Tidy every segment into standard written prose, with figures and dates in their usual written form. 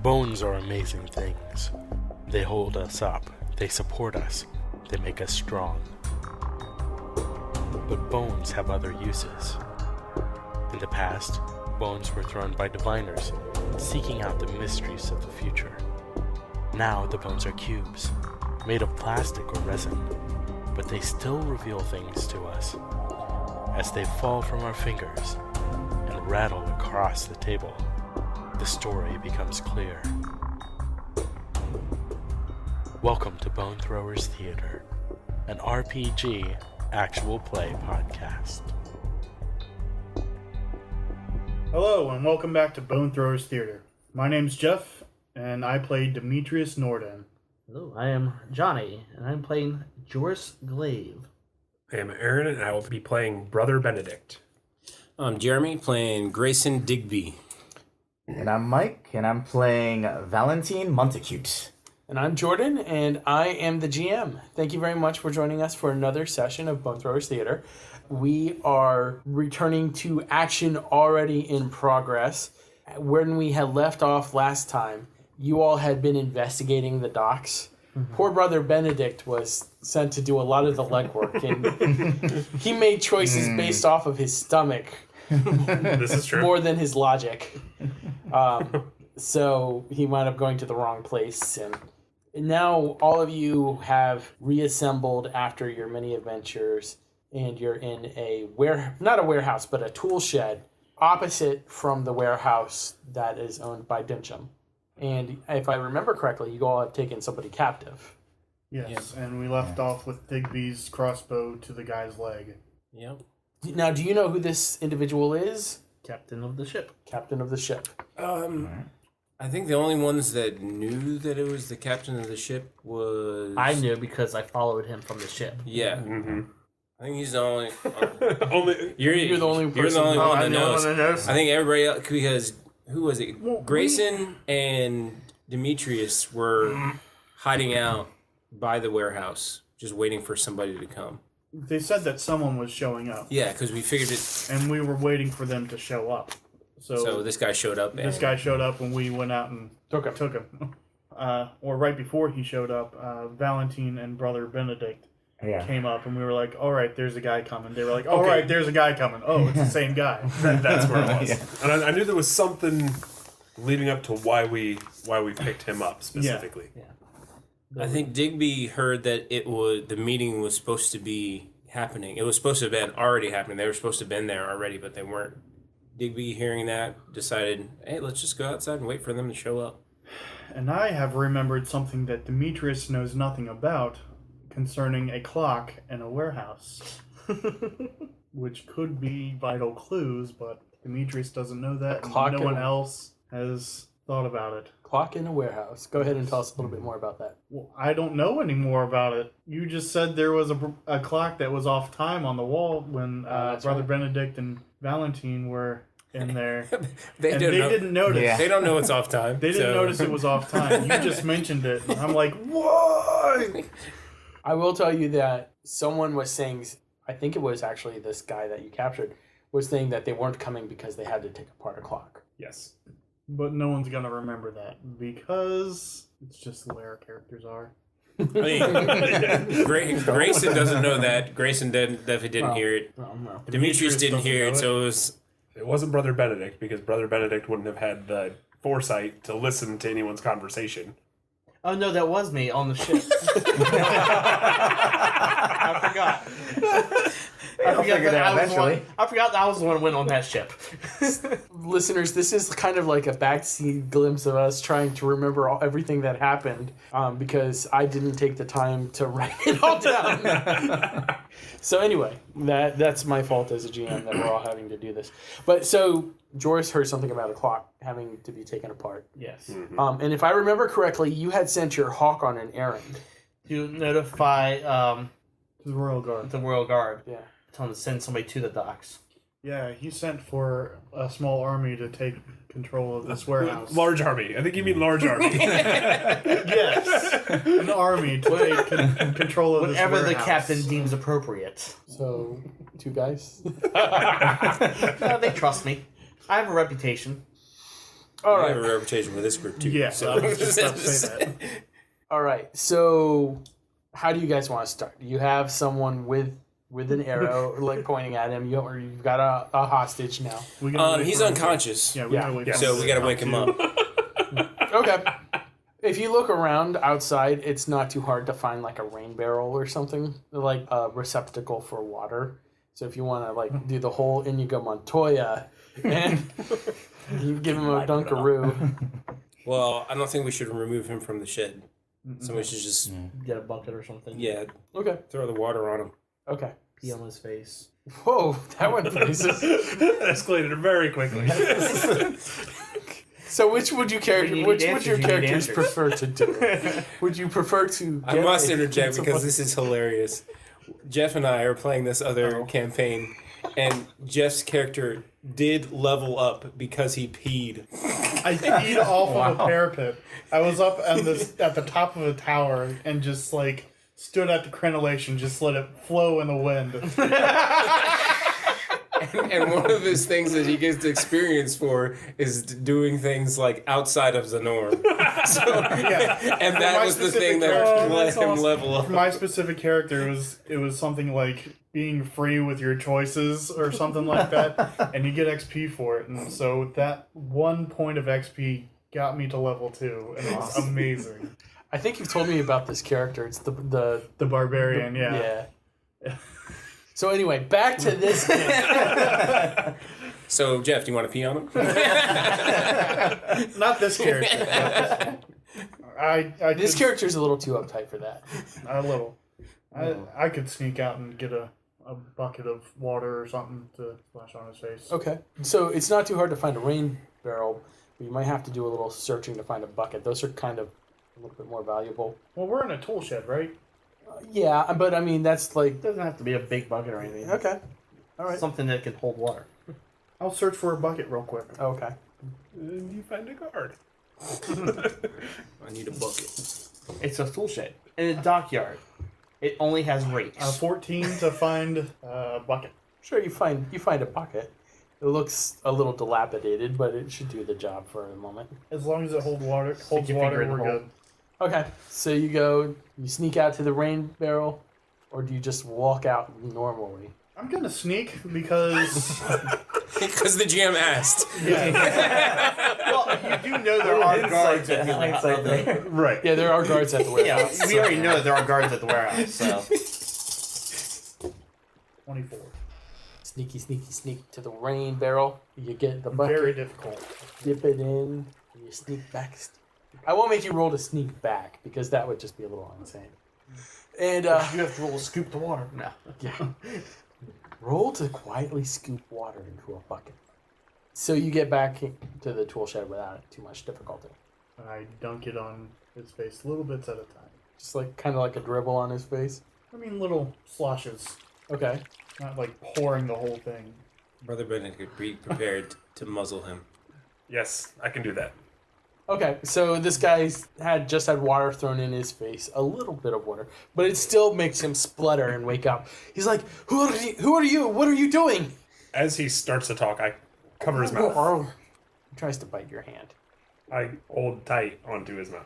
Bones are amazing things. They hold us up, they support us, they make us strong. But bones have other uses. In the past, bones were thrown by diviners, seeking out the mysteries of the future. Now the bones are cubes, made of plastic or resin, but they still reveal things to us. As they fall from our fingers and rattle across the table, the story becomes clear. Welcome to Bone Throwers Theater, an RPG actual play podcast. Hello, and welcome back to Bone Throwers Theater. My name's Jeff, and I play Demetrius Norden. Hello, I am Johnny, and I'm playing Jorus Glave. I am Aaron, and I will be playing Brother Benedict. I'm Jeremy, playing Grayson Digby. And I'm Mike, and I'm playing Valentine Montecute. And I'm Jordan, and I am the GM. Thank you very much for joining us for another session of Bone Throwers Theater. We are returning to action already in progress. When we had left off last time, you all had been investigating the docks. Mm-hmm. Poor Brother Benedict was sent to do a lot of the legwork, and he made choices based off of his stomach. This is true. More than his logic. So he wound up going to the wrong place, and now all of you have reassembled after your many adventures, and you're in not a warehouse, but a tool shed opposite from the warehouse that is owned by Dincham. And if I remember correctly, you all have taken somebody captive. Yes, and we left off with Digby's crossbow to the guy's leg. Yep. Now, do you know who this individual is? Captain of the ship. Captain of the ship. I think the only ones that knew that it was the captain of the ship was... I knew because I followed him from the ship. Yeah. Mm-hmm. I think he's the only... You're the only person. You're the only one that knows. One that knows. I think everybody else, because... Who was it? Grayson and Demetrius were hiding out by the warehouse, just waiting for somebody to come. They said that someone was showing up. Yeah, because we figured it... And we were waiting for them to show up. So this guy showed up. This guy showed up when we went out and took him. Or right before he showed up, Valentine and Brother Benedict came up, and we were like, all right, there's a guy coming. They were like, all right, there's a guy coming. Oh, it's the same guy. That's where it was. Yeah. And I knew there was something leading up to why we picked him up specifically. Yeah. I think Digby heard that the meeting was supposed to be happening. It was supposed to have been already happening. They were supposed to have been there already, but they weren't. Digby, hearing that, decided, hey, let's just go outside and wait for them to show up. And I have remembered something that Demetrius knows nothing about concerning a clock in a warehouse. Which could be vital clues, but Demetrius doesn't know that, and no one else has thought about it. Clock in a warehouse. Go ahead and tell us a little bit more about that. Well, I don't know any more about it. You just said there was a clock that was off time on the wall when Brother Benedict and Valentine were in there. They didn't notice. Yeah. They don't know it's off time. They didn't notice it was off time. You just mentioned it. And I'm like, why? I will tell you that someone was saying, I think it was actually this guy that you captured, was saying that they weren't coming because they had to take apart a clock. Yes. But no one's going to remember that because it's just the way our characters are. I mean, Grayson doesn't know that. Grayson definitely didn't hear it. No. Demetrius didn't hear it, so it was... It wasn't Brother Benedict, because Brother Benedict wouldn't have had the foresight to listen to anyone's conversation. Oh, no, that was me on the ship. I forgot. I forgot that I was the one who went on that ship. Listeners, this is kind of like a backseat glimpse of us trying to remember everything that happened because I didn't take the time to write it all down. So anyway, that's my fault as a GM that we're all having to do this. But so Jorus heard something about a clock having to be taken apart. Yes. Mm-hmm. And if I remember correctly, you had sent your hawk on an errand. To notify The Royal Guard. the Royal Guard. Yeah. Tell them to send somebody to the docks. Yeah, he sent for a small army to take control of this warehouse. Large army. I think you mean large army. Yes. An army to take control of this warehouse. Whatever the captain deems appropriate. So, 2 guys? No, they trust me. I have a reputation. All I right. have a reputation with this group too. Yeah, so I was just about to say that. All right. So, how do you guys want to start? You have someone with an arrow like pointing at him. Or you've got a hostage now. We gotta wait He's for him unconscious. to- Yeah, we Yeah. gotta wait. for So him we to gotta come wake him to. up. Okay. If you look around outside, it's not too hard to find like a rain barrel or something, like a receptacle for water. So if you want to like do the whole Inigo Montoya and you give him a dunkaroo. Well, I don't think we should remove him from the shed. Somebody should just Get a bucket or something. Okay. throw the water on him. Okay. Pee on his face. Whoa, that went places. Escalated very quickly. So which would you When you need which would answers, your you need characters answers. prefer to do? Would you prefer to I get must a- interject into because a- this is hilarious. Jeff and I are playing this other campaign, and Jeff's character did level up because he peed. I peed off of a parapet. I was up at the top of a tower and just like stood at the crenellation, just let it flow in the wind. And one of his things that he gets experience for is doing things like outside of the norm. So, Yeah. and For that my was the specific thing that character- let that's him awesome. level up. For my specific character, it was something like being free with your choices or something like that, and you get XP for it. And so that 1 point of XP got me to level 2, and it was amazing. I think you've told me about this character. It's the The barbarian, yeah. So anyway, back to this game. So, Jeff, do you want to pee on him? Not this character. This character's a little too uptight for that. A little. I could sneak out and get a bucket of water or something to splash on his face. Okay. So it's not too hard to find a rain barrel, but you might have to do a little searching to find a bucket. Those are kind of a little bit more valuable. Well, we're in a tool shed, right? Yeah, but I mean, that's like... It doesn't have to be a big bucket or anything. Okay. All right. Something that can hold water. I'll search for a bucket real quick. Okay. And you find a guard. I need a bucket. It's a tool shed in a dockyard. It only has rakes. 14 to find a bucket. Sure, you find a bucket. It looks a little dilapidated, but it should do the job for the moment. As long as it holds water, your finger in the we're hole. good. Okay, so you sneak out to the rain barrel, or do you just walk out normally? I'm gonna sneak because Because the GM asked. Well, you do know there are guards at the Hindsight there. right. Yeah, there are guards at the warehouse. Yeah, we already know that there are guards at the warehouse, so. 24. Sneak to the rain barrel. You get the bucket, Very difficult. dip it in, and you sneak back. I won't make you roll to sneak back because that would just be a little insane. And You have to roll a scoop the water. No. yeah, roll to quietly scoop water into a bucket. So you get back to the tool shed without too much difficulty. I dunk it on his face little bits at a time. Just like kind of like a dribble on his face. I mean, little sloshes. Okay. Not like pouring the whole thing. Brother Benedict, be prepared to muzzle him. Yes, I can do that. Okay, so this guy's just had water thrown in his face, a little bit of water, but it still makes him splutter and wake up. He's like, "Who are you? What are you doing?" As he starts to talk, I cover his mouth. He tries to bite your hand. I hold tight onto his mouth.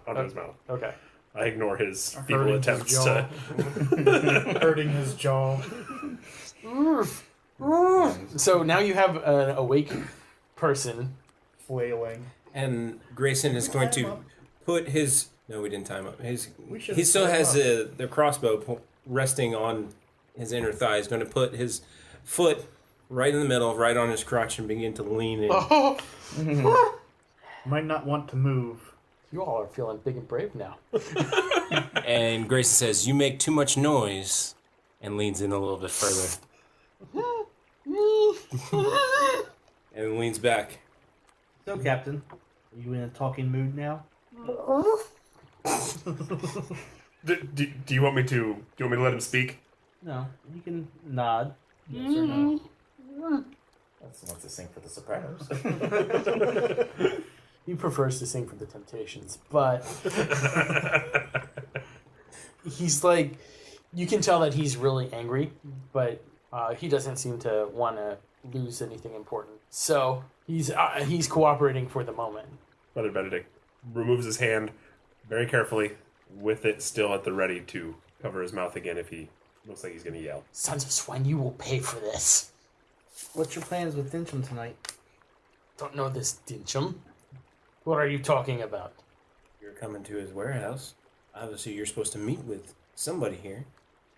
Okay. I ignore his feeble Hurting his attempts jaw. to. Hurting his jaw. So now you have an awake person. Flailing. And Grayson is going to put his... No, we didn't time up. We should He still time has up. the crossbow resting on his inner thigh. He's going to put his foot right in the middle, right on his crotch, and begin to lean in. Might not want to move. You all are feeling big and brave now. And Grayson says, "You make too much noise," and leans in a little bit further. And leans back. So, Captain, are you in a talking mood now? Do you want me to? Do you want me to let him speak? No. You can nod. Yes or no. That's wants to sing for the Sopranos. He prefers to sing for the Temptations, but he's like, you can tell that he's really angry, but he doesn't seem to want to lose anything important. So he's cooperating for the moment. Brother Benedict removes his hand very carefully, with it still at the ready to cover his mouth again if he looks like he's going to yell. Sons of swine, you will pay for this. What's your plans with Dincham tonight? Don't know this Dincham. What are you talking about? You're coming to his warehouse. Obviously, you're supposed to meet with somebody here.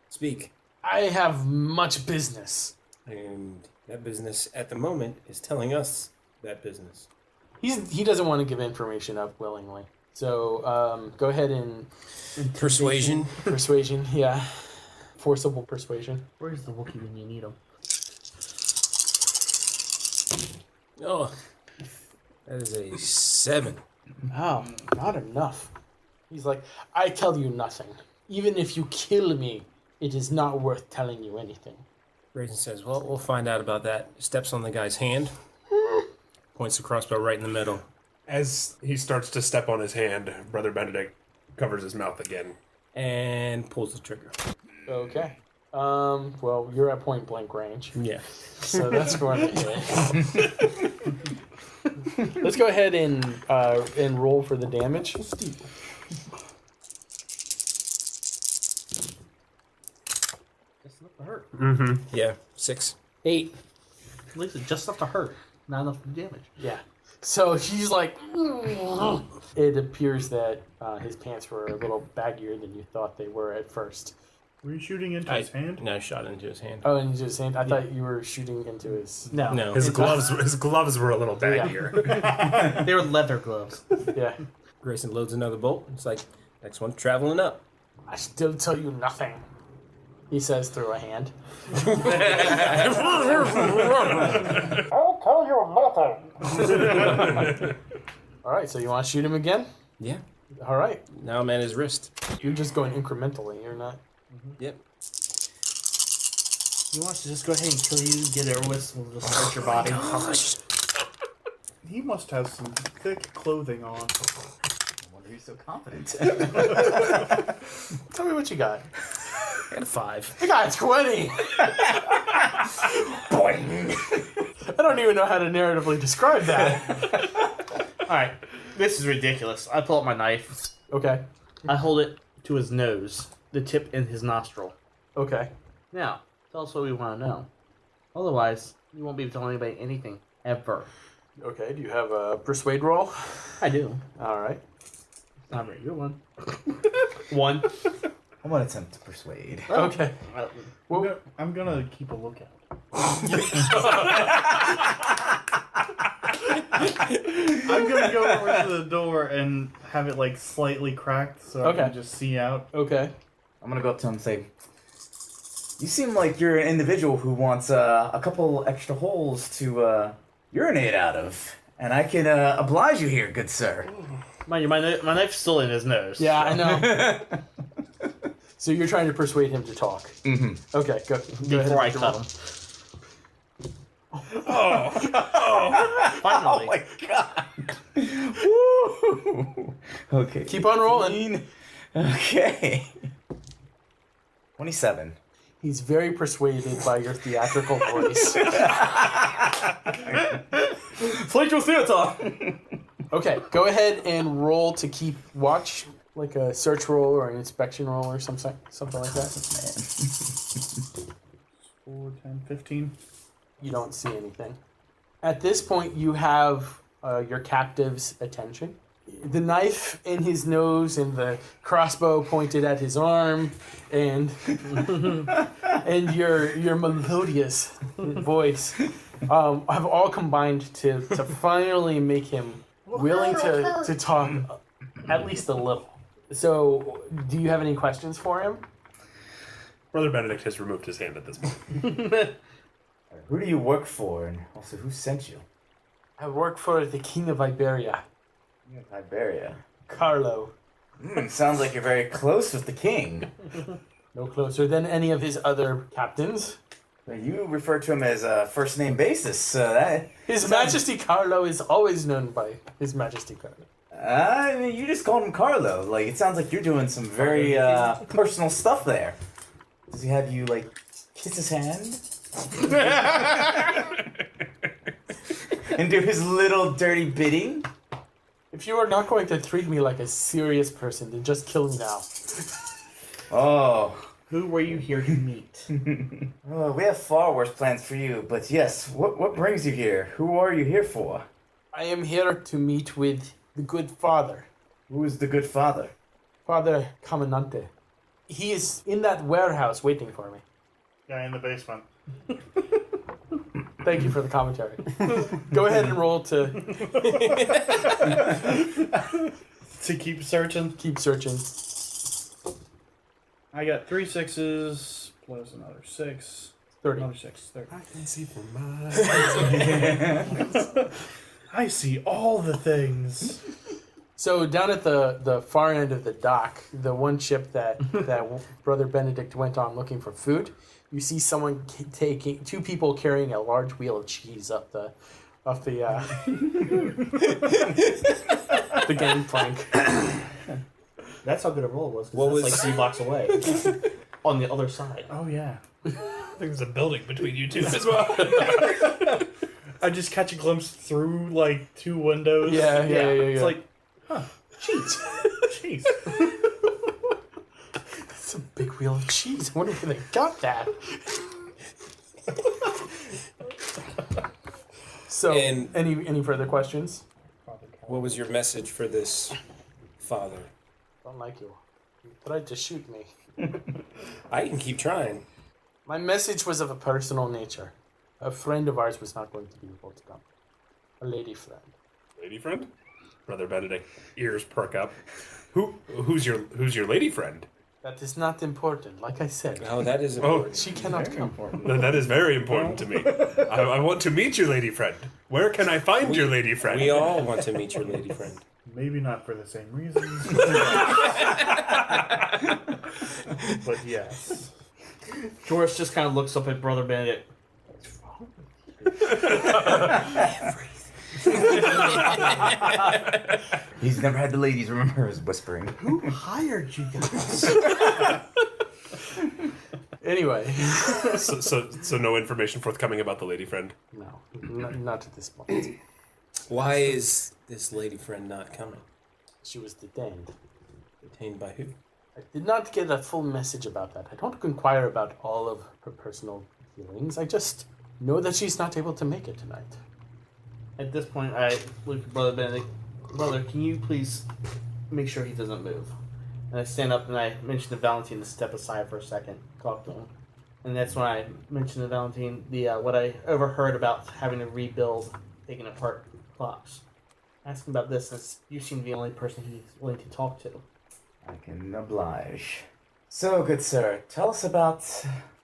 Speak. I have much business. And that business at the moment is telling us that business. He doesn't want to give information up willingly. So go ahead and Persuasion. persuasion, yeah. Forcible persuasion. Where's the Wookiee when you need him? Oh, that is a 7. Oh, not enough. He's like, I tell you nothing. Even if you kill me, it is not worth telling you anything. Grayson says, well, we'll find out about that. Steps on the guy's hand. Points the crossbow right in the middle. As he starts to step on his hand, Brother Benedict covers his mouth again. And pulls the trigger. Okay. Well, you're at point blank range. Yeah. So that's going to hit. Let's go ahead and roll for the damage. Just enough to hurt. Mm-hmm. Yeah, 6. 8. At least it's just enough to hurt, not enough to damage. Yeah. So he's like, it appears that his pants were a little baggier than you thought they were at first. Were you shooting into his hand? No, I shot into his hand. Oh, and his hand? I thought you were shooting into his... No. His gloves were a little baggier. They were leather gloves. Yeah. Grayson loads another bolt. It's like, next one, traveling up. I still tell you nothing, he says through a hand. I'll tell you nothing. All right, so you want to shoot him again? Yeah. All right. Now I'm at his wrist. You're just going incrementally. You're not... Yep. He wants to just go ahead and kill you, get it over with, we'll just hurt your body. He must have some thick clothing on. No wonder he's so confident. Tell me what you got. I got a 5. I got 20. Boing. I don't even know how to narratively describe that. Alright, this is ridiculous. I pull out my knife. Okay. I hold it to his nose, the tip in his nostril. Okay. Now, tell us what we want to know. Otherwise, you won't be telling anybody anything, ever. Okay, do you have a persuade roll? I do. All right. Not a very good one. 1. I'm gonna attempt to persuade. Okay. Well, I'm gonna keep a lookout. I'm gonna go over to the door and have it like slightly cracked so I can just see out. okay. I'm gonna go up to him and say, "You seem like you're an individual who wants a couple extra holes to urinate out of, and I can oblige you here, good sir." Mind you, my knife's still in his nose. Yeah, I know. So you're trying to persuade him to talk. Mm-hmm. Okay, go ahead. Before I and cut roll. him. Oh Finally. my god! Woo! Okay. Keep on rolling. Okay. 27. He's very persuaded by your theatrical voice. Flagrant theater! Okay, go ahead and roll to keep watch, like a search roll or an inspection roll or something like that. 4, 10, 15. You don't see anything. At this point, you have your captive's attention. The knife in his nose and the crossbow pointed at his arm, and and your melodious voice have all combined to finally make him willing to talk at least a little. So, do you have any questions for him? Brother Benedict has removed his hand at this point. Who do you work for, and also who sent you? I work for the King of Iberia, Iberia. Carlo. Sounds like you're very close with the king. No closer than any of his other captains. You refer to him as a first name basis. His Majesty Carlo is always known by His Majesty Carlo. I mean, you just called him Carlo. Like, it sounds like you're doing some very personal stuff there. Does he have you, like, kiss his hand? and do his little dirty bidding. If you are not going to treat me like a serious person, then just kill me now. Oh. Who were you here to meet? Oh, we have far worse plans for you, but yes, what brings you here? Who are you here for? I am here to meet with the good father. Who is the good father? Father Commandante. He is in that warehouse waiting for me. Guy in the basement. Thank you for the commentary. Go ahead and roll to To keep searching. keep searching. I got 3 6s plus another 6. 30. Another 6. 30. I can see from my. I see all the things. So down at the far end of the dock, the one ship that Brother Benedict went on looking for food, you see someone taking 2 people carrying a large wheel of cheese up the the gangplank. That's how good a roll was. 'Cause What that's was- like 3 blocks away? On the other side. Oh, yeah. There's a building between you two as well. I just catch a glimpse through, like, 2 windows. Yeah. It's like, cheese. Cheese. It's a big wheel of cheese. I wonder where they got that. So, And- any further questions? What was your message for this father? Don't like you. You tried to shoot me. I can keep trying. My message was of a personal nature. A friend of ours was not going to be able to come. A lady friend. Lady friend? Brother Benedict, ears perk up. Who's your lady friend? That is not important. Like I said, Oh, that is important. she cannot come. That is very important to me. I want to meet your lady friend. Where can I find your lady friend? We all want to meet your lady friend. Maybe not for the same reasons. But yes. Jorus just kind of looks up at Brother Benedict. He's never had the ladies remember his whispering. Who hired you guys? Anyway, So no information forthcoming about the lady friend. no, not at this point. Why is this lady friend not coming? She was detained. Detained by who? I did not get a full message about that. I don't inquire about all of her personal feelings. I just know that she's not able to make it tonight. At this point, I look at Brother Benedict. Brother, can you please make sure he doesn't move? And I stand up and I mention to Valentine to step aside for a second, talk to him. And that's when I mention to Valentine what I overheard about having to rebuild, taking apart clocks. Ask him about this, since you seem to be the only person he's willing to talk to. I can oblige. So, good sir, tell us about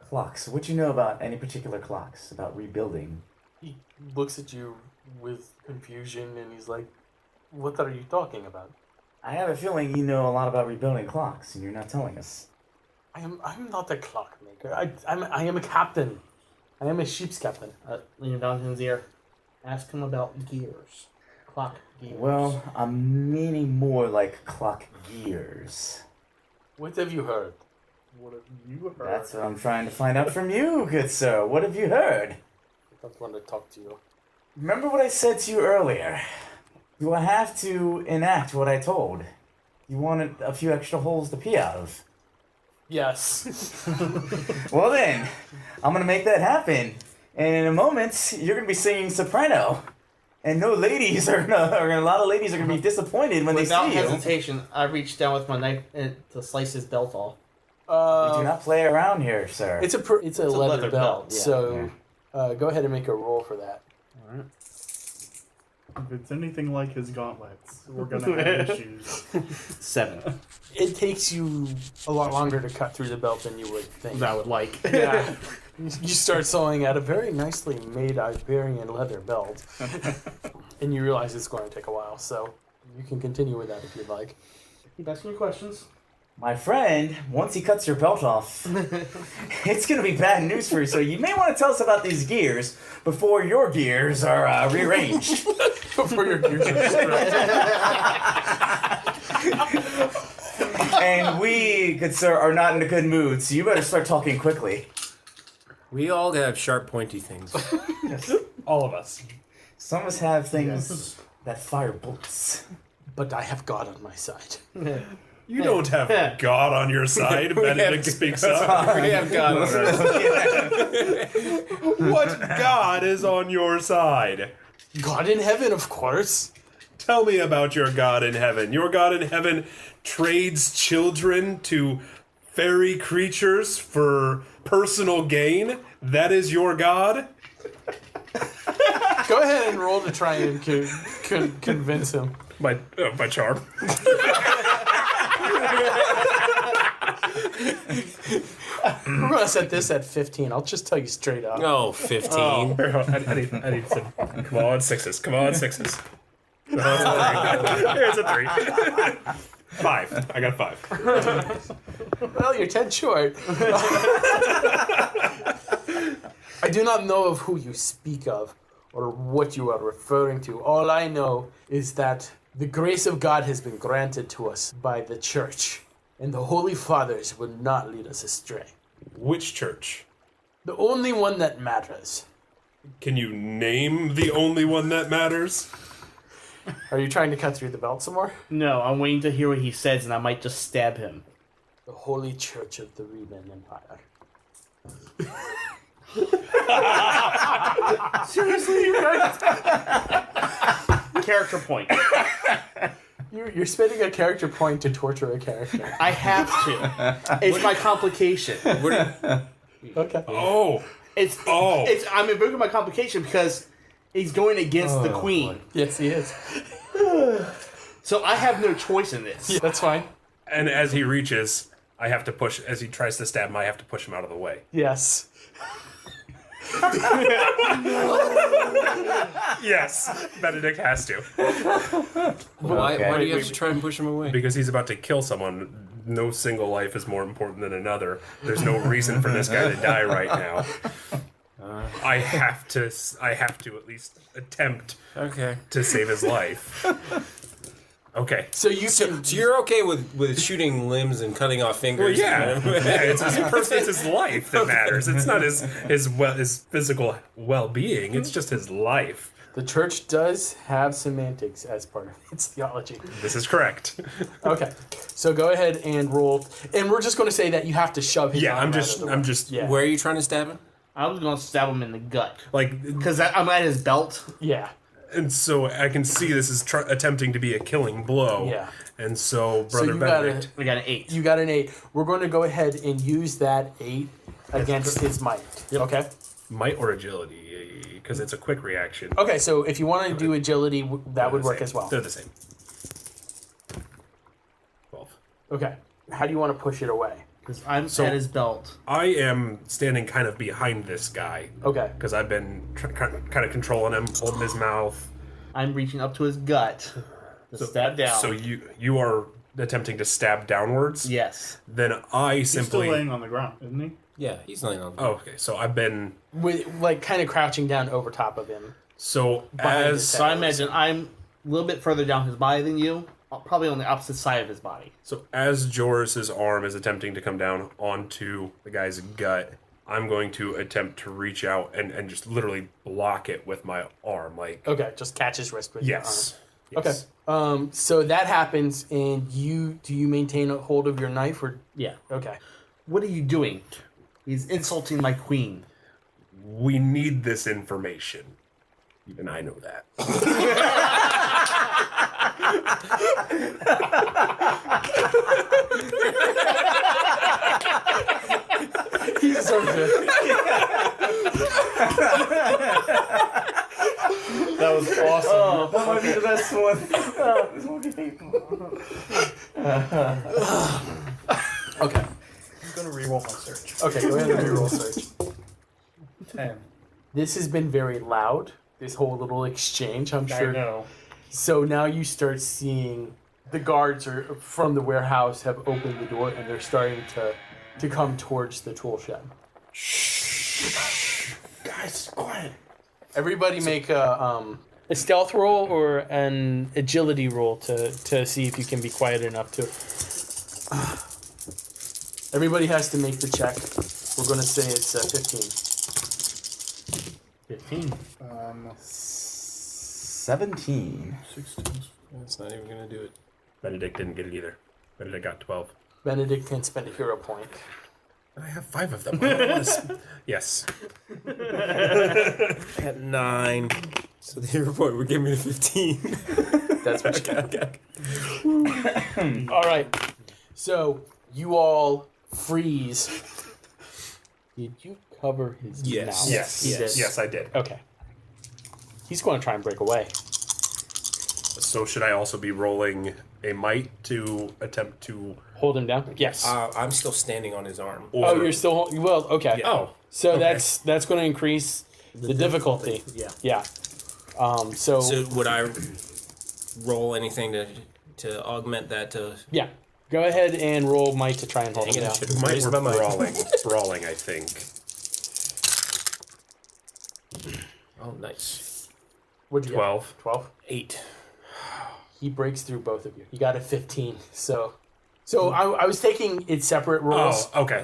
clocks. What do you know about any particular clocks? About rebuilding? He looks at you with confusion and he's like, "What are you talking about?" I have a feeling you know a lot about rebuilding clocks, and you're not telling us. I'm not a clockmaker. I am a captain. I am a ship's captain. Lean in Valentine's ear. Ask him about gears. Clock gears. Well, I'm meaning more like clock gears. What have you heard? What have you heard? That's what I'm trying to find out from you, good sir. What have you heard? I don't want to talk to you. Remember what I said to you earlier. You will have to enact what I told. You wanted a few extra holes to pee out of. Yes. Well then, I'm gonna make that happen. And in a moment, you're gonna be singing soprano. And no ladies are gonna, or a lot of ladies are gonna be disappointed when Without they see you. hesitation, I reach down with my knife to slice his belt off. We do not play around here, sir. It's a leather belt. yeah. So go ahead and make a roll for that. Alright. If it's anything like his gauntlets, we're gonna have issues. 7. It takes you a lot longer to cut through the belt than you would think. I would like. Yeah. You start sewing at a very nicely made Iberian leather belt. And you realize it's going to take a while, so you can continue with that if you'd like. Keep asking your questions. My friend, once he cuts your belt off, it's gonna be bad news for you. So you may want to tell us about these gears before your gears are rearranged. Before your gears are And we, good sir, are not in a good mood. So you better start talking quickly. We all have sharp, pointy things. All of us. Some of us have things that fire bullets. But I have God on my side. You don't have God on your side, Benedict speaks up. We have God on our side. What God is on your side? God in heaven, of course. Tell me about your God in heaven. Your God in heaven trades children to fairy creatures for personal gain? That is your God? Go ahead and roll to try and convince him. My charm. We're going to set this at 15. I'll just tell you straight up. Oh, 15. I need some. Come on, sixes. Come on, sixes. There's a 3. 5. I got 5. Well, you're 10 short. I do not know of who you speak of or what you are referring to. All I know is that the grace of God has been granted to us by the church, and the Holy Fathers will not lead us astray. Which church? The only one that matters. Can you name the only one that matters? Are you trying to cut through the belt some more? No, I'm waiting to hear what he says, and I might just stab him. The Holy Church of the Reban Empire. Seriously, you guys? Character point. You're spending a character point to torture a character. I have to. It's my complication. Okay. Oh. It's I'm invoking my complication because he's going against the queen. Yes, he is. So I have no choice in this. Yeah, that's fine. And as he reaches, I have to push, as he tries to stab him, I have to push him out of the way. Yes. Yes, Benedict has to. Why do you have Wait, to try and push him away? Because he's about to kill someone. No single life is more important than another. There's no reason for this guy to die right now. I have to at least attempt Okay. to save his life. Okay. So you So can. you're okay with shooting limbs and cutting off fingers? Yeah, it's his life that matters. It's not his physical well-being. It's just his life. The church does have semantics as part of its theology. This is correct. Okay, so go ahead and roll, and we're just going to say that you have to shove his Yeah, arm I'm out just of the way. Yeah. Where are you trying to stab him? I was going to stab him in the gut. like, Because I'm at his belt. Yeah. and so I can see this is attempting to be a killing blow. Yeah. And so, Brother you Benedict. I got an 8. You got an 8. We're going to go ahead and use that 8 against his might. Okay. Might or agility, because it's a quick reaction. Okay, so if you want to do agility, that would They're the work same. as well. They're the same. 12. Okay. How do you want to push it away? Because I'm at his belt. I am standing kind of behind this guy Okay. because I've been kind of controlling him, holding his mouth. I'm reaching up to his gut to stab down. So you are attempting to stab downwards. Yes. Then I He's still simply. laying on the ground, isn't he? Yeah, he's laying on. Oh, okay. So I've been. With, like, kind of crouching down over top of him. So Behind his as head. So I imagine I'm a little bit further down his body than you. Probably on the opposite side of his body. as Jorus's arm is attempting to come down onto the guy's gut, I'm going to attempt to reach out and just literally block it with my arm. Like Okay, just catch his wrist with yes. your arm. Okay. So that happens, and do you maintain a hold of your knife, or Yeah. okay? What are you doing? He's insulting my queen. We need this information. Even I know that. He deserves it. That was awesome. That might be the best one. This one can be- Okay. I'm gonna reroll my search. Okay. Go ahead and reroll search. 10. This has been very loud. This whole little exchange, I'm I sure. know. So now you start seeing the guards from the warehouse have opened the door, and they're starting to come towards the tool shed. Guys, quiet. Everybody make a stealth roll or an agility roll to see if you can be quiet enough to. Everybody has to make the check. We're going to say it's 15. 16. 17. 16. That's not even gonna do it. Benedict didn't get it either. Benedict got 12. Benedict can spend a hero point. I have 5 of them. I don't want to yes. I had 9. So the hero point would give me the 15. That's what you got. All right. So you all freeze. Did you cover his Yes. mouth? Yes. He did. Yes, I did. Okay. He's going to try and break away. So should I also be rolling a might to attempt to... Hold him down? Yes. I'm still standing on his arm. Or, Oh, you're still... Well, okay. Yeah. Oh. So okay. that's going to increase the difficulty. Yeah. Yeah. So So would I roll anything to augment that to... yeah. Go ahead and roll might to try and hold Dang him it, I down. should have Might raised we're my mic. brawling, I think. Oh, nice. What'd you 12. get? 12? 8. He breaks through both of you. You got a 15. So I was taking it separate rolls. Oh, okay.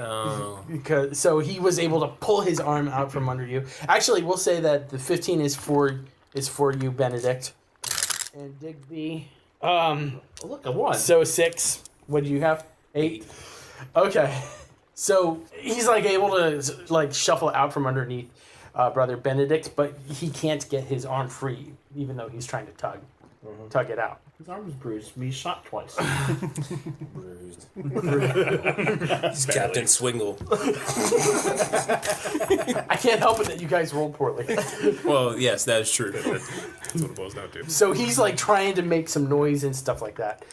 Because so he was able to pull his arm out from under you. Actually, we'll say that the 15 is for you, Benedict, and Digby. Oh, look, I won. So 6. What do you have? 8. Okay. So he's like able to like shuffle out from underneath Brother Benedict, but he can't get his arm free, even though he's trying to tug it out. His arm was bruised. Me shot twice. Bruised. He's Captain Swingle. I can't help it that you guys rolled poorly. Well, yes, that is true. That's what it boils down to. So he's like trying to make some noise and stuff like that.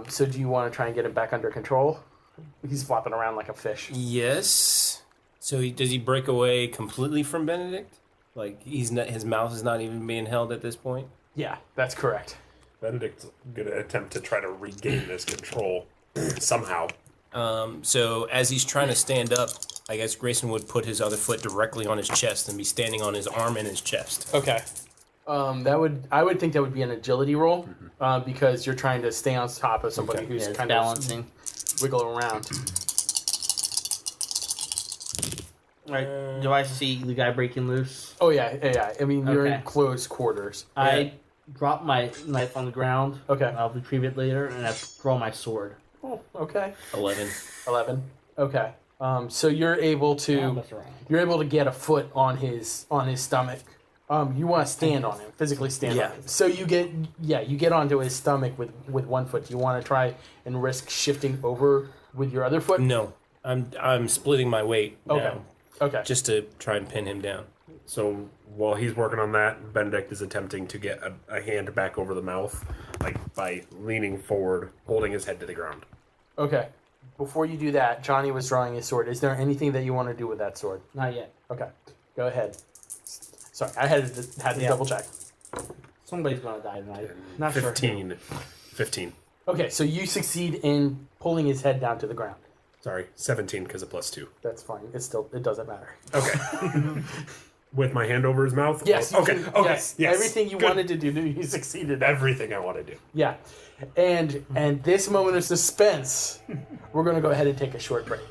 So do you want to try and get him back under control? He's flopping around like a fish. Yes. So does he break away completely from Benedict? Like his mouth is not even being held at this point? Yeah, that's correct. Benedict's going to attempt to try to regain this control somehow. So as he's trying to stand up, I guess Grayson would put his other foot directly on his chest and be standing on his arm and his chest. Okay. I would think that would be an agility roll because you're trying to stay on top of somebody who's it's kind balancing. of wiggle around. Right. Do I see the guy breaking loose? Oh yeah. I mean, you're in Okay. close quarters. I drop my knife on the ground. Okay. I'll retrieve it later, and I draw my sword. Oh, okay. 11. 11. Okay. So you're able I'll to mess around. get a foot on his stomach. You want to stand on him, physically stand Yeah. on him. So you get onto his stomach with one foot. Do you want to try and risk shifting over with your other foot? No, I'm splitting my weight Okay. now, Okay. just to try and pin him down. So while he's working on that, Benedict is attempting to get a hand back over the mouth, like by leaning forward, holding his head to the ground. Okay. Before you do that, Johnny was drawing his sword. Is there anything that you want to do with that sword? Not yet. Okay. Go ahead. Sorry, I had to Yeah. double check. Somebody's gonna die tonight. Not 15. 15. Okay, so you succeed in pulling his head down to the ground. Sorry, 17 because of +2. That's fine. It doesn't matter. Okay. With my hand over his mouth? Yes. you Okay. can- Okay. Yes. Yes. Everything you Good. wanted to do, you succeeded at. Everything I want to do. Yeah. And this moment of suspense, we're going to go ahead and take a short break.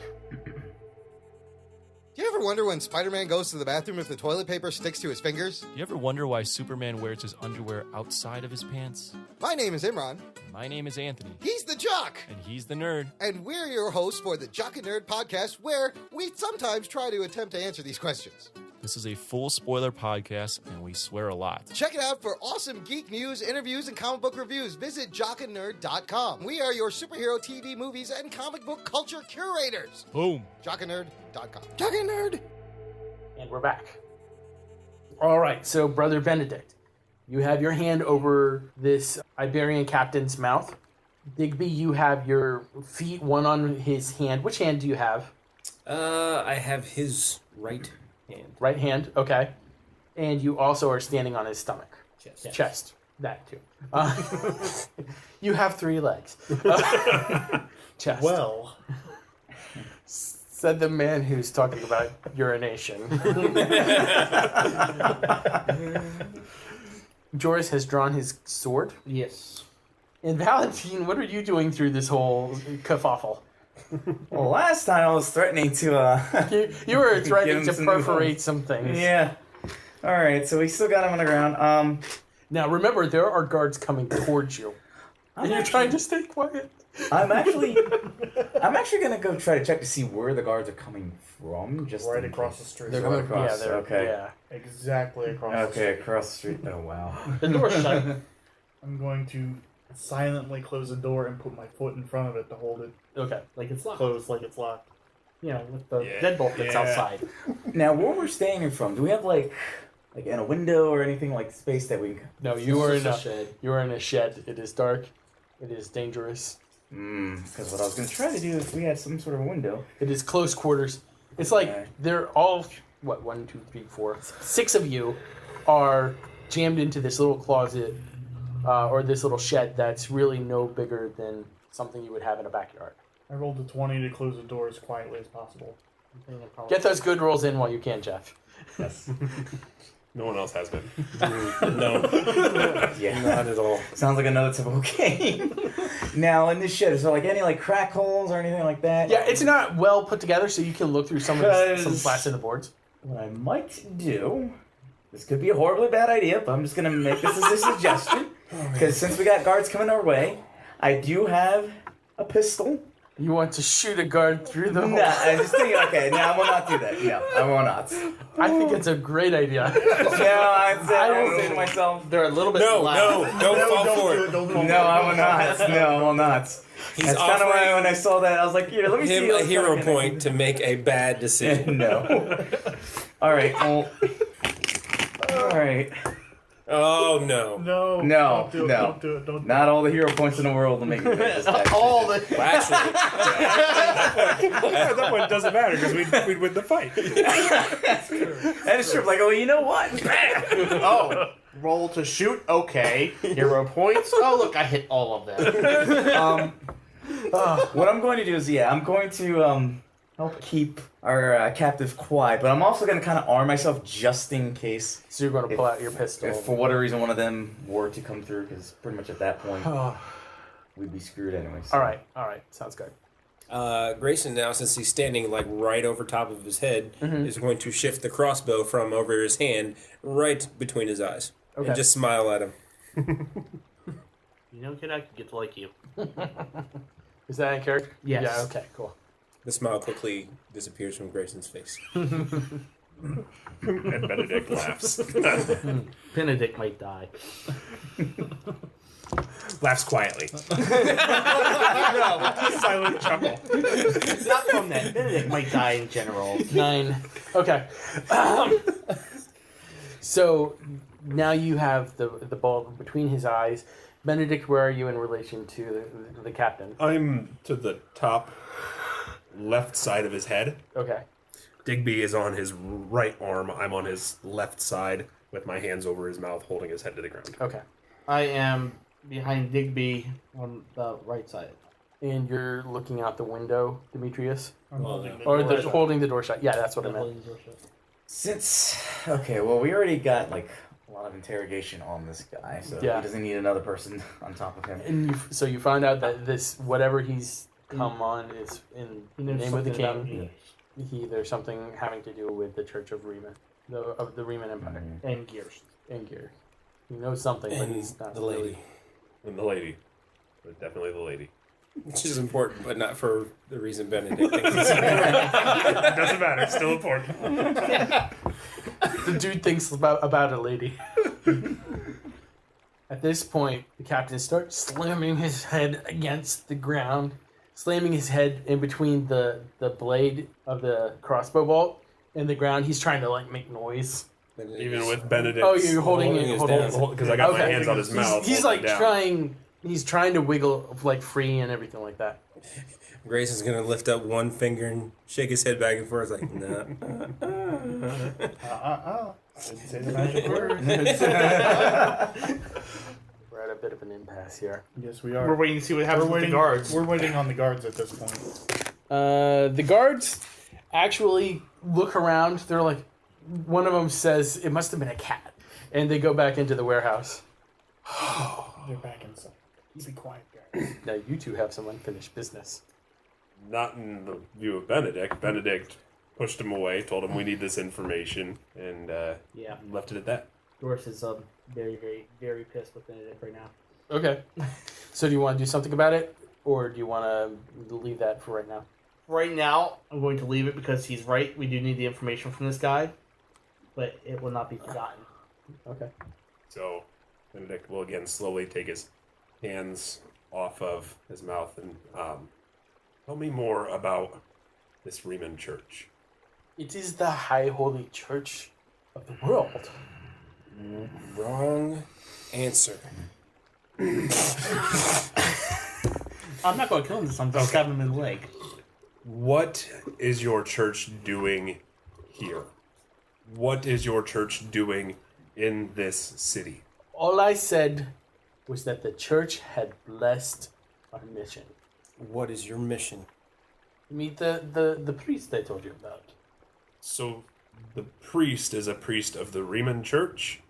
Do you ever wonder when Spider-Man goes to the bathroom if the toilet paper sticks to his fingers? Do you ever wonder why Superman wears his underwear outside of his pants? My name is Imran. My name is Anthony, He's the Jock. and he's the nerd. And we're your hosts for the Jock and Nerd podcast, where we sometimes try to attempt to answer these questions. This is a full spoiler podcast, and we swear a lot. Check it out for awesome geek news, interviews, and comic book reviews. Visit jockandnerd.com. We are your superhero TV, movies, and comic book culture curators. Boom. Jockandnerd.com. Jock and Nerd. And we're back. All right, so Brother Benedict, you have your hand over this Iberian captain's mouth. Digby, you have your feet, one on his hand. Which hand do you have? I have his right hand. Right hand, okay. And you also are standing on his stomach. Chest. That too. You have 3 legs. Chest. Well, Said the man who's talking about urination. Jorus has drawn his sword. Yes. And Valentine, what are you doing through this whole kerfuffle? Well, last time I was threatening to, You were threatening Give him to some perforate some things. yeah. All right, so we still got him on the ground. Now remember, there are guards coming towards you, and you're trying to stay quiet. I'm actually gonna go try to check to see where the guards are coming from. Just Right in across case. the street. They're right across. Yeah, okay. Yeah. Exactly across the street. Okay, across the street. Oh wow. The door's shut. I'm going to silently close the door and put my foot in front of it to hold it Okay. Like it's locked. closed like it's locked. You know, with the Yeah. deadbolt that's Yeah. outside. Now, where we're staying in from, do we have like in a window or anything like space that we? No, you are in It's a just shed. you are in a shed. It is dark. It is dangerous. Because what I was gonna try to do if we had some sort of a window. It is close quarters. It's like Okay. they're all what 1, 2, 3, 4, 6 of you are jammed into this little closet or this little shed that's really no bigger than something you would have in a backyard. I rolled a 20 to close the door as quietly as possible. Get those good rolls in while you can, Jeff. Yes. No one else has been. No, Yeah. not at all. Sounds like another typical game. Now, in this shed, is there like any like crack holes or anything like that? Yeah, it's not well put together, so you can look through some Because- slats in the boards. What I might do. This could be a horribly bad idea, but I'm just gonna make this as a suggestion. Because since we got guards coming our way, I do have a pistol. You want to shoot a guard through the hole? Nah, I just think, okay, no, I will not do that. No, I will not. I think it's a great idea. No, I will say to myself, They're a little bit No, loud. don't fall for it. Don't no, I will not. No, I will not. He's That's kind of why offering when I saw that, I was like, here, let me see. him a what's hero coming. point to make a bad decision. No. All right, well. All right. Oh no. No. No, Don't do it. no. Don't do it. Don't do Not all the hero points in the world will make me make this bad All decision. the Well, actually, At that point, it doesn't matter because we'd win the fight. That is true. Like, oh, you know what? oh, roll to shoot. Okay, hero points. Oh, look, I hit all of them. What I'm going to do is, I'm going to help keep our captive quiet, but I'm also going to kind of arm myself just in case. So you're going to pull out your pistol. If for whatever reason one of them were to come through, because pretty much at that point we'd be screwed anyway. So. All right, sounds good. Grayson now, since he's standing like right over top of his head, is going to shift the crossbow from over his hand right between his eyes Okay. and just smile at him. You know, kid, I could get to like you. Is that in character? Yes. Yeah, okay, cool. The smile quickly disappears from Grayson's face. And Benedict laughs. Benedict might die. Laughs quietly. No, Silent chuckle. not from that. Benedict might die in general. 9. Okay. So now you have the bulb between his eyes. Benedict, where are you in relation to the captain? I'm to the top left side of his head. Okay. Digby is on his right arm. I'm on his left side with my hands over his mouth, holding his head to the ground. Okay. I am behind Digby on the right side. And you're looking out the window, Demetrius? I'm holding the Or door shut. holding the door shut. Yeah, that's what I meant. Since well, we already got like a lot of interrogation on this guy, so Yeah. he doesn't need another person on top of him. And so you find out that this, whatever he's come on, is in the name of the king. There's something having to do with the Church of Riemann, of the Riemann Empire, And gears. and Gear. He knows something, but And he's not the really- lady. And the lady. But definitely the lady. Which is important, but not for the reason Benedict thinks it's Doesn't matter. It's still important. The dude thinks about a lady. At this point, the captain starts slamming his head against the ground, slamming his head in between the blade of the crossbow bolt and the ground. He's trying to like make noise. Even with Benedict. Oh, you're holding his holding down. Because I got my Okay. hands on his mouth. He's holding like down. trying. He's trying to wiggle like free and everything like that. Grayson's gonna lift up one finger and shake his head back and forth like, nah. Didn't say the magic word. We're at a bit of an impasse here. Yes, we are. We're waiting to see what happens with the guards. We're waiting on the guards at this point. The guards actually look around. They're like, one of them says it must have been a cat, and they go back into the warehouse. They're back inside. You be quiet, guys. Now you two have some unfinished business. Not in the view of Benedict. Benedict pushed him away, told him we need this information, and Yeah. left it at that. Jorus is very, very, very pissed with Benedict right now. Okay. So do you want to do something about it, or do you want to leave that for right now? Right now, I'm going to leave it because he's right. We do need the information from this guy, but it will not be forgotten. Okay. So Benedict will again slowly take his hands off of his mouth and tell me more about this Riemann Church. It is the high holy church of the world. Wrong answer. I'm not going to kill him this time. I'll stab him in the leg. What is your church doing here? What is your church doing in this city? All I said was that the church had blessed our mission. What is your mission? Meet the priest I told you about. So the priest is a priest of the Riemann Church?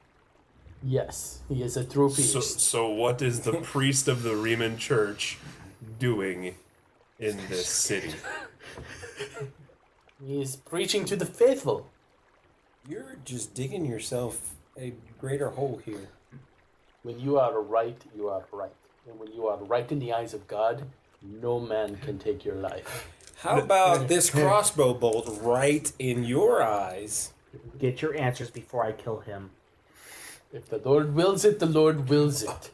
Yes, he is a true priest. So what is the priest of the Riemann Church doing in this city? He is preaching to the faithful. You're just digging yourself a greater hole here. When you are right, you are right. And when you are right in the eyes of God, no man can take your life. How about this crossbow bolt right in your eyes? Get your answers before I kill him. If the Lord wills it, the Lord wills it.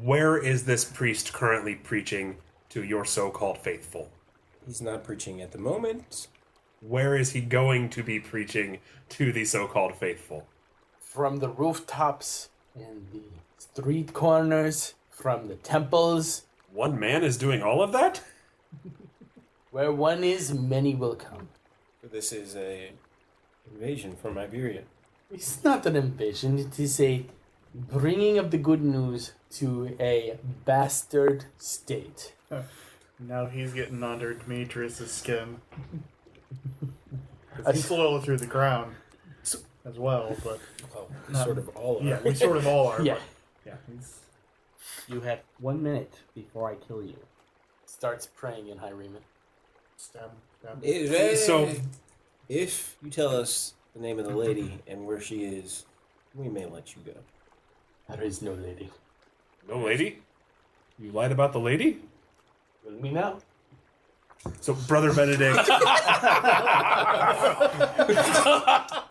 Where is this priest currently preaching to your so-called faithful? He's not preaching at the moment. Where is he going to be preaching to the so-called faithful? From the rooftops and the street corners, from the temples, One man is doing all of that? where one is, many will come. This is a invasion from Iberia. It's not an invasion, it is a bringing of the good news to a bastard state. Now he's getting under Demetrius' skin. 'Cause he's loyal through the crown as well, but Well, we sort of all are. yeah, we sort of all are. Yeah. But yeah, he's You have 1 minute before I kill you. Starts praying in High Riemann. stab. So- if you tell us the name of the lady and where she is, we may let you go. There is no lady. No lady? You lied about the lady? Will me now? So, Brother Benedict,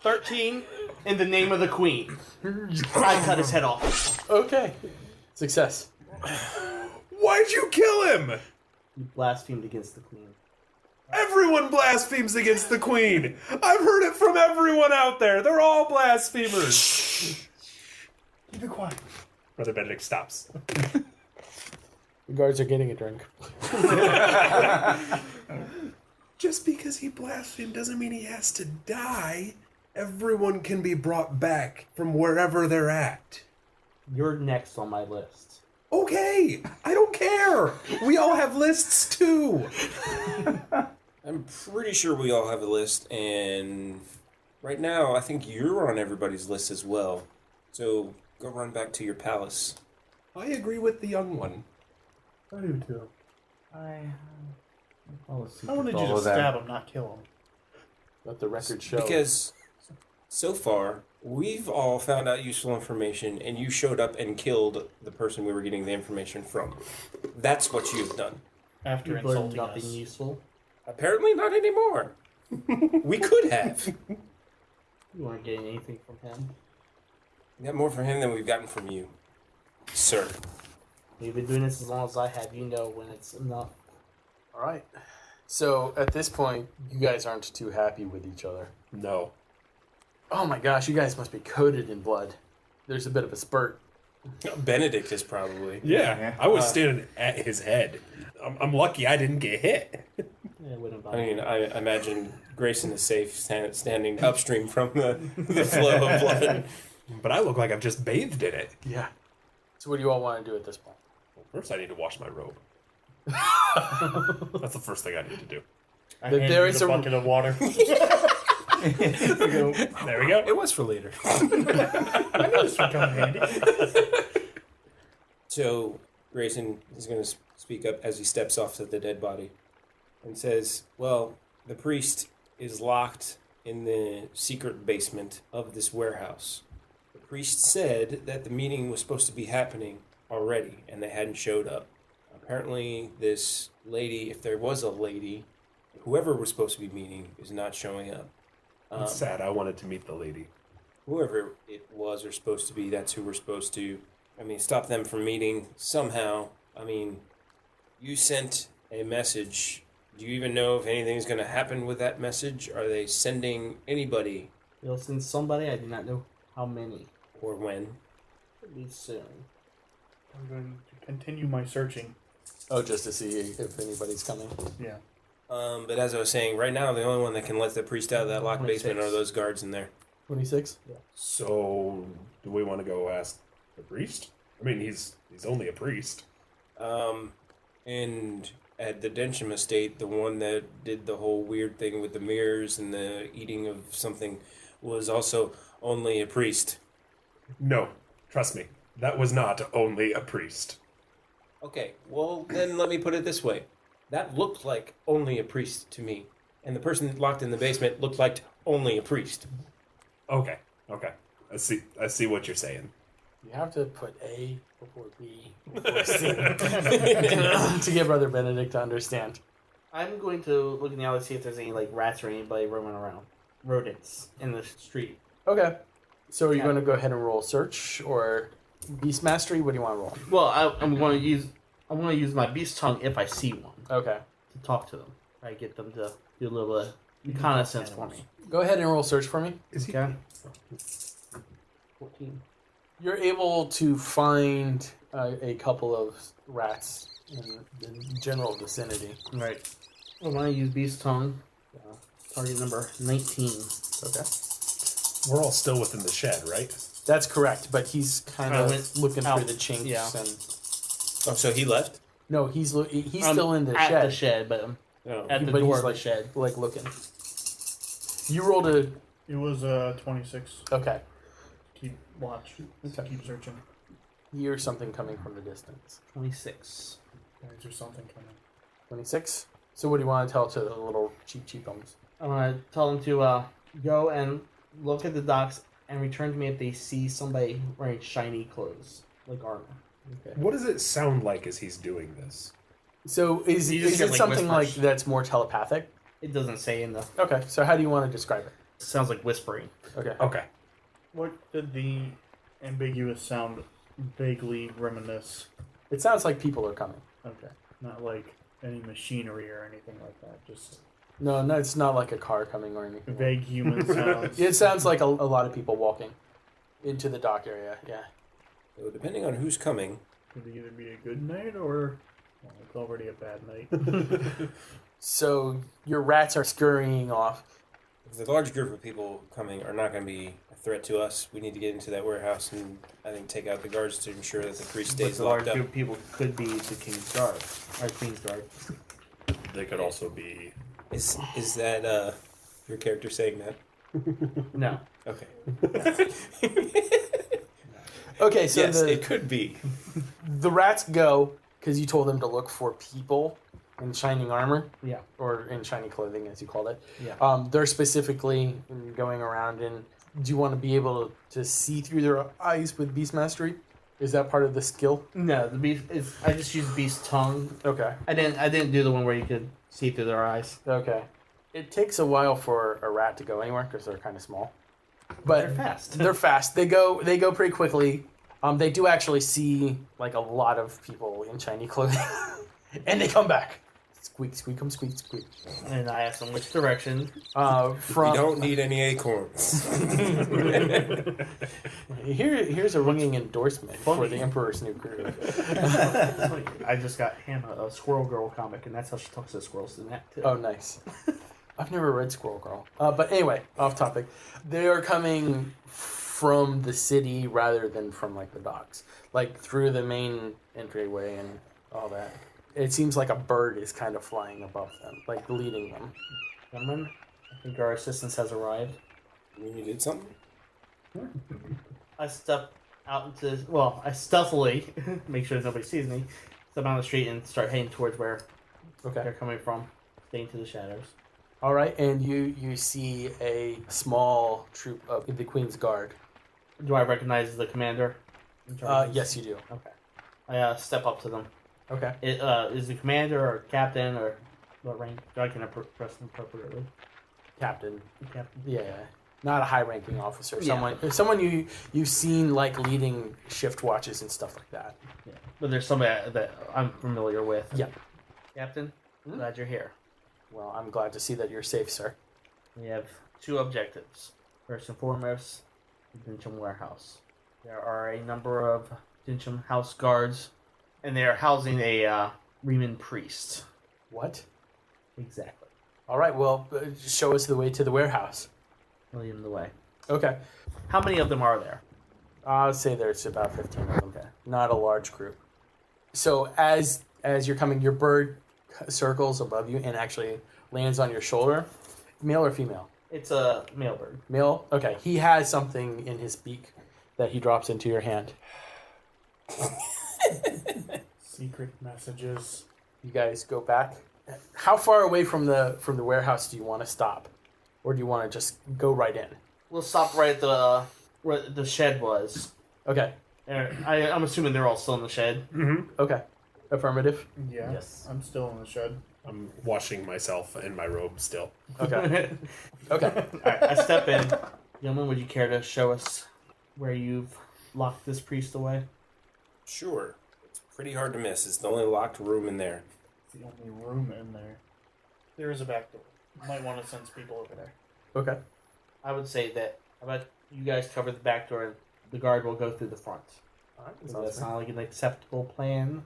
13 in the name of the queen. I cut his head off. Okay. Success. why'd you kill him? You blasphemed against the queen. Everyone blasphemes against the queen. I've heard it from everyone out there. They're all blasphemers. Keep it quiet. Brother Benedict stops. The guards are getting a drink. Just because he blasphemed doesn't mean he has to die. Everyone can be brought back from wherever they're at. You're next on my list. Okay, I don't care. We all have lists too. I'm pretty sure we all have a list, and right now I think you're on everybody's list as well. So go run back to your palace. I agree with the young one. I do too. I I wanted you Follow to them. stab him, not kill him. Let the record show. Because so far, we've all found out useful information, and you showed up and killed the person we were getting the information from. That's what you've done. After You've learned insulting nothing us. useful. Apparently not anymore. We could have. You weren't getting anything from him. We got more from him than we've gotten from you, sir. You've been doing this as long as I have. You know when it's enough. All right. So at this point, you guys aren't too happy with each other. No. Oh my gosh, you guys must be coated in blood. There's a bit of a spurt. Benedict is probably. Yeah, I was standing at his head. I'm lucky I didn't get hit. Yeah, it wouldn't I bother mean, me. I imagine Grayson is safe standing upstream from the flow of blood. But I look like I've just bathed in it. Yeah. So what do you all want to do at this point? Well, first, I need to wash my robe. That's the first thing I need to do. I There handed is you a- a bucket of water. There we go. It was for later. I knew this would come in handy. So Grayson is going to speak up as he steps off to the dead body and says, well, the priest is locked in the secret basement of this warehouse. The priest said that the meeting was supposed to be happening already, and they hadn't showed up. Apparently, this lady, if there was a lady, whoever was supposed to be meeting, is not showing up. It's sad. I wanted to meet the lady. Whoever it was or supposed to be, that's who we're supposed to, stop them from meeting somehow. You sent a message. Do you even know if anything's going to happen with that message? Are they sending anybody? They'll send somebody. I do not know how many. Or when? It'll be soon. I'm going to continue my searching. Oh, just to see if anybody's coming. Yeah. But as I was saying, right now the only one that can let the priest out of that locked 26. basement are those guards in there. 26? So, do we want to go ask the priest? He's only a priest. And at the Densham estate, the one that did the whole weird thing with the mirrors and the eating of something was also only a priest. No, trust me. That was not only a priest. Okay, well, then let me put it this way. That looked like only a priest to me. And the person locked in the basement looked like only a priest. Okay. I see what you're saying. You have to put A before B before C to get Brother Benedict to understand. I'm going to look in the alley to see if there's any rats or anybody roaming around. Rodents in the street. Okay. So are you going to go ahead and roll search or beast mastery? What do you want to roll? Well, I'm going to use my beast tongue if I see one Okay. to talk to them. I get them to do a little reconnaissance for me. Go ahead and roll search for me. Is he? Okay. 14. You're able to find a couple of rats in the general vicinity. Right. I'm going to use beast tongue. Target number 19. Okay. We're all still within the shed, right? That's correct, but he's kind I of went looking out. through the chinks. Yeah. And Oh, so he left? no, he's still in the at shed. the shed, but I'm No. at the But door he's of the shed. like looking. You rolled a It was 26. okay. Keep watch. Keep searching. You hear something coming from the distance. 26. Is there something coming? 26. So what do you want to tell to the little cheapums? I'm going to tell them to go and look at the docks and return to me if they see somebody wearing shiny clothes, like armor. Okay. What does it sound like as he's doing this? So is You just it get, like, something whispers. like that's more telepathic? It doesn't say in the... Okay. So how do you want to describe it? It sounds like whispering. Okay. Okay. What did the ambiguous sound vaguely reminisce? It sounds like people are coming. Okay. Not like any machinery or anything like that. Just No, it's not like a car coming or anything. vague human sounds. It sounds like a lot of people walking into the dock area. Yeah. So depending on who's coming, Could it either be a good night or it's already a bad night. So your rats are scurrying off. if the large group of people coming are not going to be a threat to us, we need to get into that warehouse and I think take out the guards to ensure that the priest But stays the large locked up. group of people could be the King's Guard. Or Queen's Guard. They could also be. Is that your character saying that? No. Okay. Okay, so yes, it could be. the rats go because you told them to look for people in shining armor. Yeah. Or in shiny clothing, as you called it. Yeah. They're specifically going around, and do you want to be able to see through their eyes with Beast Mastery? Is that part of the skill? No, the beast is. I just used beast tongue. Okay. I didn't do the one where you could see through their eyes. Okay. It takes a while for a rat to go anywhere because they're kind of small. But They're fast. They're fast. They go pretty quickly. They do actually see like a lot of people in shiny clothing, and they come back. Squeak, squeak, come squeak, squeak. And I asked them which direction. From We don't need any acorns. here's a ringing endorsement for the Emperor's New Groove. I just got Hannah a Squirrel Girl comic, and that's how she talks to the squirrels in that too. Oh, nice. I've never read Squirrel Girl. But anyway, off topic. They are coming from the city rather than from like the docks, like through the main entryway and all that. It seems like a bird is kind of flying above them, like leading them. Gentlemen, I think our assistance has arrived. You did something? I step out into I stealthily make sure nobody sees me. Step out on the street and start heading towards where Okay. they're coming from, staying to the shadows. All right, and you see a small troop of the Queen's Guard. Do I recognize the commander? Yes, you do. Okay. I step up to them. Okay. Is the commander or captain or what rank? I can address them appropriately. Captain. Captain. Yeah. Not a high-ranking officer. Yeah. Someone you've seen like leading shift watches and stuff like that. Yeah. But there's somebody that I'm familiar with. Yeah. Captain, glad you're here. Well, I'm glad to see that you're safe, sir. We have two objectives. First and foremost, the Dincham warehouse. There are a number of Dincham house guards, and they are housing a Riemann priest. What? Exactly. All right. Well, show us the way to the warehouse. Lead them the way. Okay. How many of them are there? I'll say there's about 15 of them. Okay. Not a large group. So as you're coming, your bird circles above you and actually lands on your shoulder. Male or female? It's a male bird. Male? Okay. He has something in his beak that he drops into your hand. Secret messages. You guys go back. How far away from the warehouse do you want to stop? Or do you want to just go right in? We'll stop right at the where the shed was. Okay. I'm assuming they're all still in the shed. Mm-hmm. Okay. Affirmative. Yeah. Yes. I'm still in the shed. I'm washing myself in my robe still. Okay. Okay. Alright, I step in. Gentlemen, would you care to show us where you've locked this priest away? Sure. It's pretty hard to miss. It's the only locked room in there. It's the only room in there. There is a back door. You might want to send people over there. Okay. I would say that. How about you guys cover the back door and the guard will go through the front? All right. Does that sound like an acceptable plan?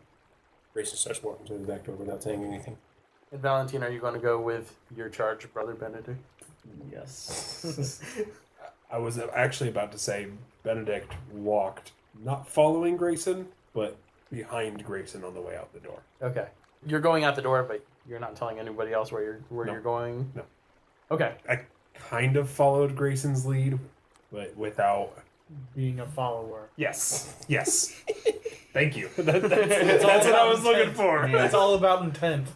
Grayson starts walking to the back door without saying anything. And Valentine, are you going to go with your charge, Brother Benedict? Yes. I was actually about to say Benedict walked, not following Grayson, but behind Grayson on the way out the door. Okay. You're going out the door, but you're not telling anybody else where No. you're going? No. Okay. I kind of followed Grayson's lead, but without... Being a follower. Yes. Yes. Thank you. That's what I was looking for. Yeah. It's all about intent.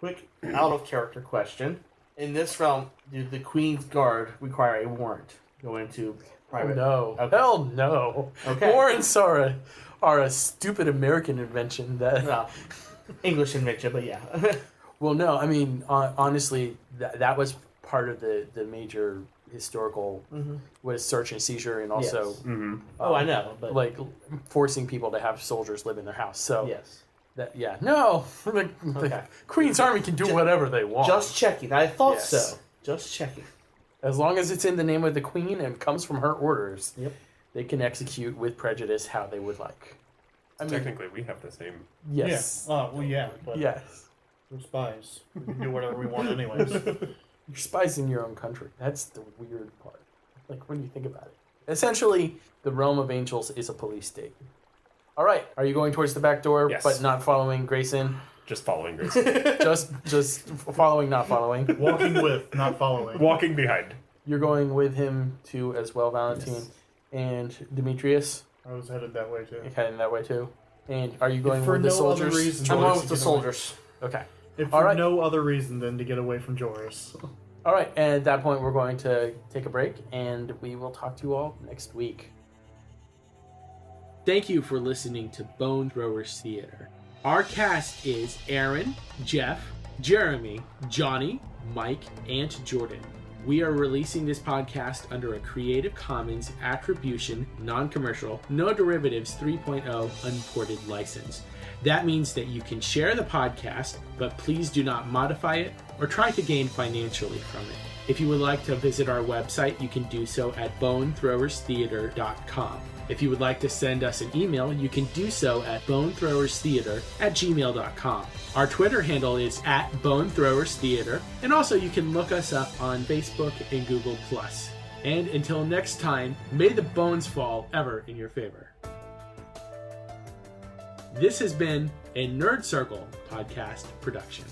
Quick, out of character question. In this realm, do the Queen's Guard require a warrant to go into private? No. Okay. Hell no. Okay. Warrants are a stupid American invention that... Well, English invention, but yeah. Well, no. I mean, honestly, that was part of the major historical was search and seizure and also... Yes. Mm-hmm. Oh, I know, but like forcing people to have soldiers live in their house. So yes. No, the Okay. Queen's Army can do whatever they want. Just checking. I thought Yes. so. Just checking. As long as it's in the name of the Queen and comes from her orders, Yep. they can execute with prejudice how they would like. I mean, Technically, we have the same... yes. Yeah. Oh, well, yeah. But Yes. we're spies. We can do whatever we want anyways. You're spies in your own country. That's the weird part. Like, when you think about it. Essentially, the realm of angels is a police state. All right. Are you going towards the back door, Yes. but not following Grayson? Just following Grayson. just following, not following. Walking with, not following. Walking behind. You're going with him too, as well, Valentine. Yes. And Demetrius, I was headed that way too. you're heading that way too. And are you going For with the no other soldiers? reason. I'm Jorus going with to the get away. soldiers. Okay. If All for right. no other reason than to get away from Jorus. All right. And at that point, we're going to take a break, and we will talk to you all next week. Thank you for listening to Bone Throwers Theater. Our cast is Aaron, Jeff, Jeremy, Johnny, Mike, and Jordan. We are releasing this podcast under a Creative Commons Attribution, Non-Commercial, No Derivatives 3.0 Unported license. That means that you can share the podcast, but please do not modify it or try to gain financially from it. If you would like to visit our website, you can do so at bonethrowerstheater.com. If you would like to send us an email, you can do so at bonethrowerstheater@gmail.com. Our Twitter handle is @bonethrowerstheater, and also you can look us up on Facebook and Google+. And until next time, may the bones fall ever in your favor. This has been a Nerd Circle podcast production.